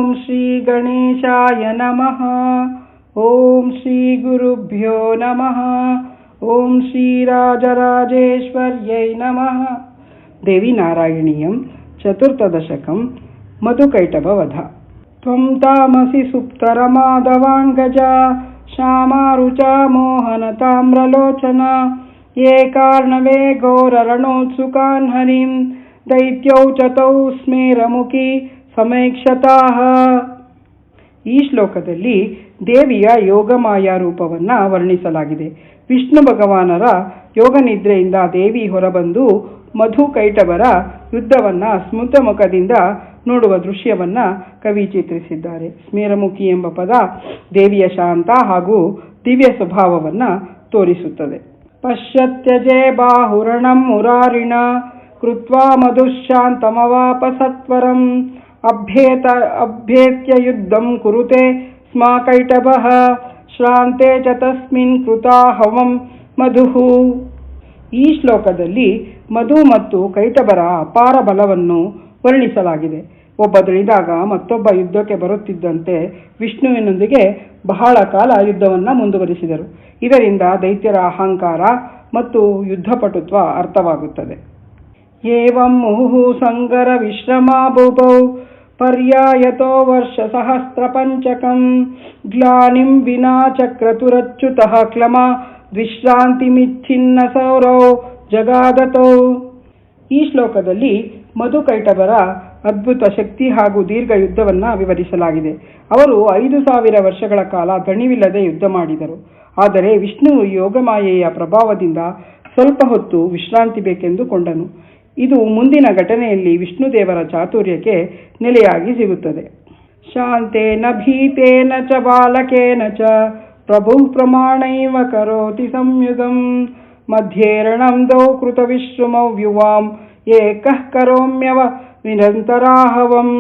ಓಂ ಶ್ರೀ ಗಣೇಶಾಯ ನಮಃ. ಓಂ ಶ್ರೀ ಗುರುಭ್ಯೋ ನಮಃ. ಓಂ ಶ್ರೀ ರಾಜರಾಜೇಶ್ವರ್ಯೈ ನಮಃ. ದೇವಿ ನಾರಾಯಣೀಯಂ ಚತುರ್ಥದಶಕಂ ಮಧುಕೈಟಭವಧ. ತ್ವಂ ತಾಮಸಿ ಸುಪ್ತರಮಾಧವಾಂಗಜ ಶ್ಯಾಮಾರುಚ ಮೋಹನ ತಾಮ್ರಲೋಚನ ಯೇ ಕಾರ್ಣವೇ ಘೋರರಣೋತ್ಸುಕಾನ್ ಹರಿಂ ದೈತ್ಯೌ ಚತೌ ಸ್ಮೇರಮುಖಿ ಸಮೀಕ್ಷತಾಃ. ಈ ಶ್ಲೋಕದಲ್ಲಿ ದೇವಿಯ ಯೋಗಮಾಯಾ ರೂಪವನ್ನು ವರ್ಣಿಸಲಾಗಿದೆ. ವಿಷ್ಣು ಭಗವಾನರ ಯೋಗನಿದ್ರೆಯಿಂದ ದೇವಿ ಹೊರಬಂದು ಮಧುಕೈಟಭರ ಯುದ್ಧವನ್ನು ಸ್ಮಿತಮುಖದಿಂದ ನೋಡುವ ದೃಶ್ಯವನ್ನು ಕವಿ ಚಿತ್ರಿಸಿದ್ದಾರೆ. ಸ್ಮೇರಮುಖಿ ಎಂಬ ಪದ ದೇವಿಯ ಶಾಂತ ಹಾಗೂ ದಿವ್ಯ ಸ್ವಭಾವವನ್ನು ತೋರಿಸುತ್ತದೆ. ಪಶ್ಯತ್ಯಜೇ ಬಾಹುರಣಂ ಮುರಾರಿಣ ಕೃತ್ವಾ ಮಧುಶಾಂತಮವಾಪ ಸತ್ವರಂ ಅಭ್ಯೇತ್ಯ ಯುದ್ಧಂ ಕುರುತೆ ಸ್ಮ ಕೈಟಭಃ ಶ್ರಾಂತೆ ಚ ತಸ್ಮಿನ್ ಕೃತಾ ಹವಂ ಮಧುಃ. ಈ ಶ್ಲೋಕದಲ್ಲಿ ಮಧು ಮತ್ತು ಕೈಟಭರ ಅಪಾರ ಬಲವನ್ನು ವರ್ಣಿಸಲಾಗಿದೆ. ಒಬ್ಬ ದಣಿದಾಗ ಮತ್ತೊಬ್ಬ ಯುದ್ಧಕ್ಕೆ ಬರುತ್ತಿದ್ದಂತೆ ವಿಷ್ಣುವಿನೊಂದಿಗೆ ಬಹಳ ಕಾಲ ಯುದ್ಧವನ್ನು ಮುಂದುವರಿಸಿದರು. ಇದರಿಂದ ದೈತ್ಯರ ಅಹಂಕಾರ ಮತ್ತು ಯುದ್ಧಪಟುತ್ವ ಅರ್ಥವಾಗುತ್ತದೆ. ಏವಂ ಮುಹುಃ ಸಂಗರ ವಿಶ್ರಮಾಭೂಪೌ ಪರ್ಯಾಯತೋ ವರ್ಷ ಸಹಸ್ರ ಪಂಚಕಂ ಗ್ಲಾನಿಂ ವಿನಾ ಚಕ್ರತುರಚ್ಯುತಃ ಕ್ಲಮ ದ್ವಿಶ್ರಾಂತಿಮಿಚ್ಛಿನ್ನ ಸೌರೌ ಜಗಾದತೌ. ಈ ಶ್ಲೋಕದಲ್ಲಿ ಮಧುಕೈಟಭರ ಅದ್ಭುತ ಶಕ್ತಿ ಹಾಗೂ ದೀರ್ಘ ಯುದ್ಧವನ್ನು ವಿವರಿಸಲಾಗಿದೆ. ಅವರು 5000 ವರ್ಷಗಳ ಕಾಲ ದಣಿವಿಲ್ಲದೆ ಯುದ್ಧ ಮಾಡಿದರು. ಆದರೆ ವಿಷ್ಣು ಯೋಗಮಾಯೆಯ ಪ್ರಭಾವದಿಂದ ಸ್ವಲ್ಪ ಹೊತ್ತು ವಿಶ್ರಾಂತಿ ಬೇಕೆಂದುಕೊಂಡನು. ಇದು ಮುಂದಿನ ಘಟನೆಯಲ್ಲಿ ವಿಷ್ಣುದೇವರ ಚಾತುರ್ಯಕ್ಕೆ ನೆಲೆಯಾಗಿ ಸಿಗುತ್ತದೆ. ಶಾಂತೇನ ಭೀತೇನ ಚ ಬಾಲಕೇನ ಚ ಪ್ರಭು ಪ್ರಮಾಣೈವ ಕರೋತಿ ಸಂಯುಗಂ ಮಧ್ಯೇರಣಂ ದೌ ಕೃತ ವಿಶ್ರುಮೌ ವ್ಯುವಾಂ ಏಕಃ ಕರೋಮ್ಯವ ನಿರಂತರಾಹವಂ.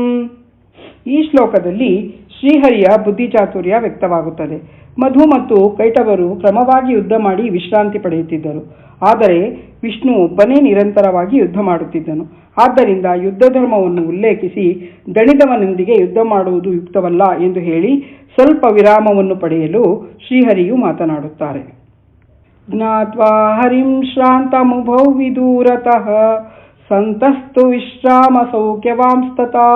ಈ ಶ್ಲೋಕದಲ್ಲಿ ಶ್ರೀಹರಿಯ ಬುದ್ಧಿಚಾತುರ್ಯ ವ್ಯಕ್ತವಾಗುತ್ತದೆ. ಮಧು ಮತ್ತು ಕೈಟಭರು ಕ್ರಮವಾಗಿ ಯುದ್ಧ ಮಾಡಿ ವಿಶ್ರಾಂತಿ ಪಡೆಯುತ್ತಿದ್ದರು. ಆದರೆ ವಿಷ್ಣು ಒಬ್ಬನೇ ನಿರಂತರವಾಗಿ ಯುದ್ಧ ಮಾಡುತ್ತಿದ್ದನು. ಆದ್ದರಿಂದ ಯುದ್ಧ ಧರ್ಮವನ್ನು ಉಲ್ಲೇಖಿಸಿ ದಣಿದವನೊಂದಿಗೆ ಯುದ್ಧ ಮಾಡುವುದು ಯುಕ್ತವಲ್ಲ ಎಂದು ಹೇಳಿ ಸ್ವಲ್ಪ ವಿರಾಮವನ್ನು ಪಡೆಯಲು ಶ್ರೀಹರಿಯು ಮಾತನಾಡುತ್ತಾರೆ. ಜ್ಞಾತ್ವಾ ಹರಿಂ ಶ್ರಾಂತಮುಭೌ ವಿದೂರತಃ ಸಂತಸ್ತು ವಿಶ್ರಾಮ ಸೌಖ್ಯವಾಂಸ್ತತಾ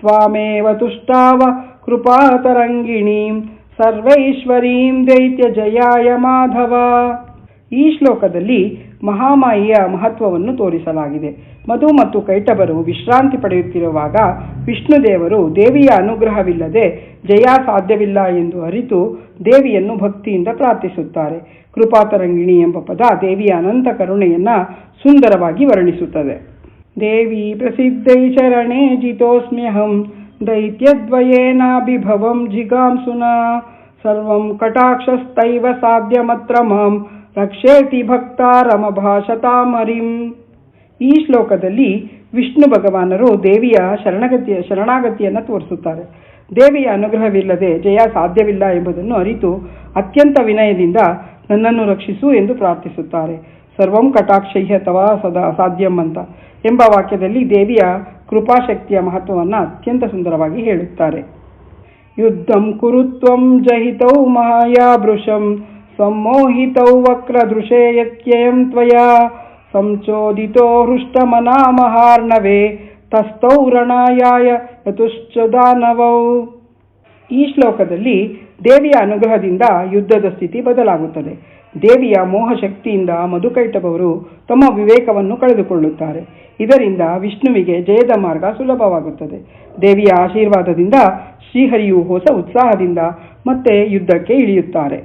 ತ್ವಾಮೇವ ತುಷ್ಟಾವ ಕೃಪಾತರಂಗಿಣೀಂ ಸರ್ವೈಶ್ವರೀಂ ದೈತ್ಯ ಜಯಾಯ ಮಾಧವ. ಈ ಶ್ಲೋಕದಲ್ಲಿ ಮಹಾಮಾಯಿಯ ಮಹತ್ವವನ್ನು ತೋರಿಸಲಾಗಿದೆ. ಮಧು ಮತ್ತು ಕೈಟಭರು ವಿಶ್ರಾಂತಿ ಪಡೆಯುತ್ತಿರುವಾಗ ವಿಷ್ಣುದೇವರು ದೇವಿಯ ಅನುಗ್ರಹವಿಲ್ಲದೆ ಜಯ ಸಾಧ್ಯವಿಲ್ಲ ಎಂದು ಅರಿತು ದೇವಿಯನ್ನು ಭಕ್ತಿಯಿಂದ ಪ್ರಾರ್ಥಿಸುತ್ತಾರೆ. ಕೃಪಾತರಂಗಿಣಿ ಎಂಬ ಪದ ದೇವಿಯ ಅನಂತ ಕರುಣೆಯನ್ನು ಸುಂದರವಾಗಿ ವರ್ಣಿಸುತ್ತದೆ. ದೇವಿ ಪ್ರಸಿದ್ಧೈ ಶರಣೇ ಜಿತೋಸ್ಮ್ಯಹಂ ದೈತ್ಯದ್ವಯೇನಾಭಿಭವಂ ಜಿಗಾಂಸುನಾ ಸರ್ವಂ ಕಟಾಕ್ಷಸ್ತೈವ ಸಾಧ್ಯವತ್ರ ಮಾಂ ರಕ್ಷೇತಿ ಭಕ್ತಾರಮಭಾಷತಾಮರಿಂ. ಈ ಶ್ಲೋಕದಲ್ಲಿ ವಿಷ್ಣು ಭಗವಾನರು ದೇವಿಯ ಶರಣಾಗತಿಯನ್ನು ತೋರಿಸುತ್ತಾರೆ. ದೇವಿಯ ಅನುಗ್ರಹವಿಲ್ಲದೆ ಜಯ ಸಾಧ್ಯವಿಲ್ಲ ಎಂಬುದನ್ನು ಅರಿತು ಅತ್ಯಂತ ವಿನಯದಿಂದ ನನ್ನನ್ನು ರಕ್ಷಿಸು ಎಂದು ಪ್ರಾರ್ಥಿಸುತ್ತಾರೆ. ಸರ್ವಂ ಕಟಾಕ್ಷಯ್ಯ ತವ ಸದಾ ಸಾಧ್ಯಂ ಅಂತ ಎಂಬ ವಾಕ್ಯದಲ್ಲಿ ದೇವಿಯ ಕೃಪಾಶಕ್ತಿಯ ಮಹತ್ವವನ್ನು ಅತ್ಯಂತ ಸುಂದರವಾಗಿ ಹೇಳುತ್ತಾರೆ. ಯುದ್ಧಂ ಕುರುತ್ವಂ ಜಹಿತೌ ಮಹಾಯಾಭೃಶಂ ಸಂಮೋಹಿತೌ ವಕ್ರದೃಶೇ ಯತ್ಯಯಂ ತ್ವಯಾ ಸಂಚೋದಿತೋ ಹೃಷ್ಟಮನಾಮಹಾರ್ಣವೇ ತಸ್ತೌ ರಣಾಯಾಯ ಯತುಶ್ಚ ದಾನವೌ. ಈ ಶ್ಲೋಕದಲ್ಲಿ ದೇವಿಯ ಅನುಗ್ರಹದಿಂದ ಯುದ್ಧದ ಸ್ಥಿತಿ ಬದಲಾಗುತ್ತದೆ. ದೇವಿಯ ಮೋಹಶಕ್ತಿಯಿಂದ ಮಧುಕೈಟಭರು ತಮ್ಮ ವಿವೇಕವನ್ನು ಕಳೆದುಕೊಳ್ಳುತ್ತಾರೆ. ಇದರಿಂದ ವಿಷ್ಣುವಿಗೆ ಜಯದ ಮಾರ್ಗ ಸುಲಭವಾಗುತ್ತದೆ. ದೇವಿಯ ಆಶೀರ್ವಾದದಿಂದ ಶ್ರೀಹರಿಯು ಹೊಸ ಉತ್ಸಾಹದಿಂದ ಮತ್ತೆ ಯುದ್ಧಕ್ಕೆ ಇಳಿಯುತ್ತಾರೆ.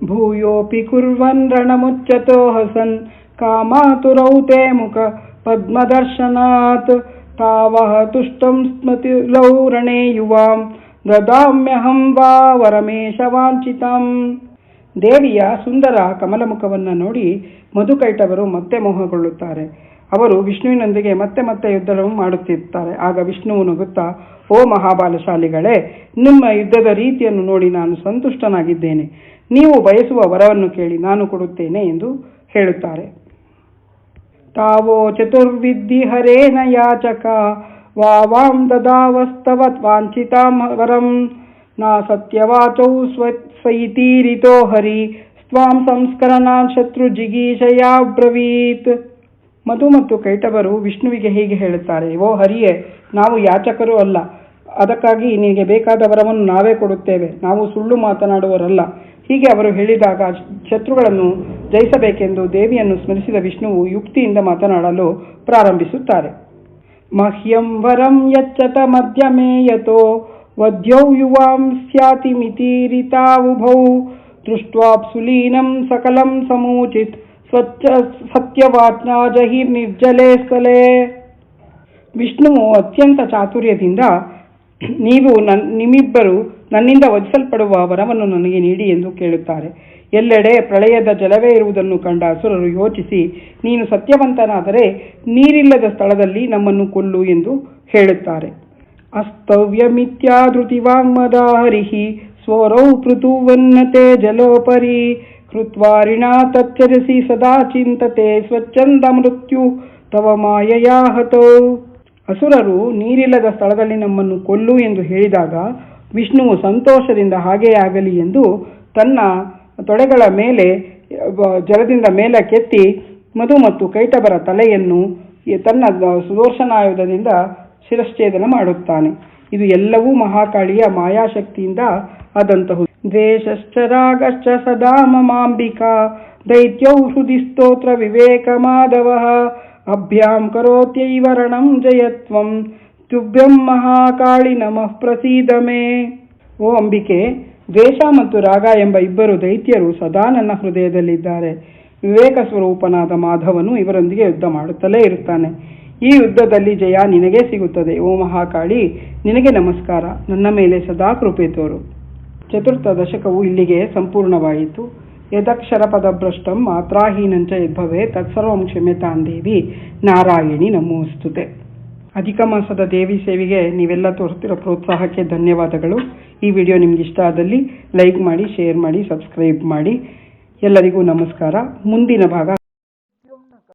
ಭೂಯೋಪಿ ಕುರ್ವನ್ ರಣಮುಚ್ಚತೋ ಹಸನ್ ಕಾಮಾತುರೌ ತೇ ಮುಖ ಪದ್ಮದರ್ಶನಾತ್ ತಾವಹ ತುಷ್ಟಂ ಸ್ಮತಿಲೌ ರಣೇ ಯುವಾಂ ದದಾಮ್ಯಹಂ ವಾ ವರಮೇಶ ವಾಂಚಿತಂ. ದೇವಿಯ ಸುಂದರ ಕಮಲಮುಖವನ್ನು ನೋಡಿ ಮಧುಕೈಟಭರು ಮತ್ತೆ ಮೋಹಗೊಳ್ಳುತ್ತಾರೆ. ಅವರು ವಿಷ್ಣುವಿನೊಂದಿಗೆ ಮತ್ತೆ ಮತ್ತೆ ಯುದ್ಧವನ್ನು ಮಾಡುತ್ತಿರುತ್ತಾರೆ. ಆಗ ವಿಷ್ಣುವು ನಗುತ್ತಾ, ಓ ಮಹಾಬಲಶಾಲಿಗಳೇ, ನಿಮ್ಮ ಯುದ್ಧದ ರೀತಿಯನ್ನು ನೋಡಿ ನಾನು ಸಂತುಷ್ಟನಾಗಿದ್ದೇನೆ. ನೀವು ಬಯಸುವ ವರವನ್ನು ಕೇಳಿ ನಾನು ಕೊಡುತ್ತೇನೆ ಎಂದು ಹೇಳುತ್ತಾರೆ. ತಾವೋ ಚತುರ್ವಿದ್ಧಿ ಹರೇನ ಯಾಚಕ ವಾಂ ದದಾವಸ್ತವತ್ ವಾಂಛಿತಾಂ ವರಂ ನಾ ಸತ್ಯವಾಚೌ ಸ್ವಯಿತೀರಿತೋ ಹರಿ ಸ್ವಾಂ ಸಂಸ್ಕರಣಾನ್ ಶತ್ರು ಜಿಗೀಷಯಾ ಬ್ರವೀತ್. ಮಧು ಮತ್ತು ಕೈಟಭರು ವಿಷ್ಣುವಿಗೆ ಹೀಗೆ ಹೇಳುತ್ತಾರೆ, ಓ ಹರಿಯೇ, ನಾವು ಯಾಚಕರು ಅಲ್ಲ, ಅದಕ್ಕಾಗಿ ನಿನಗೆ ಬೇಕಾದ ವರವನ್ನು ನಾವೇ ಕೊಡುತ್ತೇವೆ, ನಾವು ಸುಳ್ಳು ಮಾತನಾಡುವರಲ್ಲ. ಹೀಗೆ ಅವರು ಹೇಳಿದಾಗ ಶತ್ರುಗಳನ್ನು ಜಯಿಸಬೇಕೆಂದು ದೇವಿಯನ್ನು ಸ್ಮರಿಸಿದ ವಿಷ್ಣುವು ಯುಕ್ತಿಯಿಂದ ಮಾತನಾಡಲು ಪ್ರಾರಂಭಿಸುತ್ತಾರೆ. ಮಹ್ಯಂ ವರಂ ಯಚ್ಚತ ಮಧ್ಯಮೇ ಯತೋ ವದ್ಯೌ ಯುವಾಂ ಸ್ಯಾತಿ ಮಿತೀರಿತಾವುಭೌ ದೃಷ್ಟ್ವಾಪ್ಸುಲೀನಂ ಸಕಲಂ ಸಮೂಚಿತ್ ಸತ್ಯವಾಚ್ನಾ ಜಹಿರ್ ನಿರ್ಜಲೆ ಸ್ಥಳೇ. ವಿಷ್ಣುವು ಅತ್ಯಂತ ಚಾತುರ್ಯದಿಂದ, ನೀವು ನಿಮ್ಮಿಬ್ಬರು ನನ್ನಿಂದ ವಧಿಸಲ್ಪಡುವ ವರವನ್ನು ನನಗೆ ನೀಡಿ ಎಂದು ಕೇಳುತ್ತಾರೆ. ಎಲ್ಲೆಡೆ ಪ್ರಳಯದ ಜಲವೇ ಇರುವುದನ್ನು ಕಂಡ ಅಸುರರು ಯೋಚಿಸಿ, ನೀನು ಸತ್ಯವಂತನಾದರೆ ನೀರಿಲ್ಲದ ಸ್ಥಳದಲ್ಲಿ ನಮ್ಮನ್ನು ಕೊಲ್ಲು ಎಂದು ಹೇಳುತ್ತಾರೆ. ಅಸ್ತವ್ಯಮಿತ್ಯಾಧೃತಿವಾಂಗ್ಮದಾ ಹರಿಃ ಸ್ವರೌ ಪೃಥುವನ್ನತೆ ಜಲೋಪರಿ ಕೃತ್ವಾರಿಣಾ ತಚ್ಚರಿಸಿ ಸದಾ ಚಿಂತತೆ ಸ್ವಚ್ಛಂದ ಮೃತ್ಯು ತವ ಮಾಯಯಾ ಹತೌ. ಅಸುರರು ನೀರಿಲ್ಲದ ಸ್ಥಳದಲ್ಲಿ ನಮ್ಮನ್ನು ಕೊಲ್ಲು ಎಂದು ಹೇಳಿದಾಗ ವಿಷ್ಣುವು ಸಂತೋಷದಿಂದ ಹಾಗೇ ಆಗಲಿ ಎಂದು ತನ್ನ ತೊಡೆಗಳ ಮೇಲೆ ಜಲದಿಂದ ಮೇಲಕ್ಕೆತ್ತಿ ಮಧು ಮತ್ತು ಕೈಟಭರ ತಲೆಯನ್ನು ತನ್ನ ಸುದರ್ಶನಾಯುಧದಿಂದ ಶಿರಶ್ಛೇದನ ಮಾಡುತ್ತಾನೆ. ಇದು ಎಲ್ಲವೂ ಮಹಾಕಾಳಿಯ ಮಾಯಾಶಕ್ತಿಯಿಂದ ಆದಂತಹ. ದ್ವೇಷಶ್ಚ ರಾಗಶ್ಚ ಸದಾ ಮಮಾಂಬಿಕಾ ದೈತ್ಯೌ ಹೃದಿ ಸ್ತೋತ್ರ ವಿವೇಕ ಮಾಧವಃ ಅಭ್ಯಾಂ ಕರೋತ್ಯೈವ ರಣಂ ಜಯತ್ವಂ ತುಭ್ಯಂ ಮಹಾಕಾಳಿ ನಮಃ ಪ್ರಸೀದ ಮೇ. ಓ ಅಂಬಿಕೆ, ದ್ವೇಷ ಮತ್ತು ರಾಗ ಎಂಬ ಇಬ್ಬರು ದೈತ್ಯರು ಸದಾ ನನ್ನ ಹೃದಯದಲ್ಲಿದ್ದಾರೆ. ವಿವೇಕ ಸ್ವರೂಪನಾದ ಮಾಧವನು ಇವರೊಂದಿಗೆ ಯುದ್ಧ ಮಾಡುತ್ತಲೇ ಇರುತ್ತಾನೆ. ಈ ಯುದ್ಧದಲ್ಲಿ ಜಯ ನಿನಗೇ ಸಿಗುತ್ತದೆ. ಓ ಮಹಾಕಾಳಿ, ನಿನಗೆ ನಮಸ್ಕಾರ, ನನ್ನ ಮೇಲೆ ಸದಾ ಕೃಪೆ ತೋರು. ಚತುರ್ಥ ದಶಕವು ಇಲ್ಲಿಗೆ ಸಂಪೂರ್ಣವಾಯಿತು. ಯದಕ್ಷರ ಪದಭ್ರಷ್ಟಂ ಮಾತ್ರಾಹೀನಂಚ ಯದ್ಭವೆ ತತ್ಸರ್ವಂ ಕ್ಷಮ್ಯತಾಂ ದೇವಿ ನಾರಾಯಣಿ ನಮೋಸ್ತುತೆ. ಅಧಿಕ ಮಾಸದ ದೇವಿ ಸೇವೆಗೆ ನೀವೆಲ್ಲ ತೋರಿಸ್ತಿರೋ ಪ್ರೋತ್ಸಾಹಕ್ಕೆ ಧನ್ಯವಾದಗಳು. ಈ ವಿಡಿಯೋ ನಿಮ್ಗೆ ಇಷ್ಟ ಆದಲ್ಲಿ ಲೈಕ್ ಮಾಡಿ, ಶೇರ್ ಮಾಡಿ, ಸಬ್ಸ್ಕ್ರೈಬ್ ಮಾಡಿ. ಎಲ್ಲರಿಗೂ ನಮಸ್ಕಾರ. ಮುಂದಿನ ಭಾಗ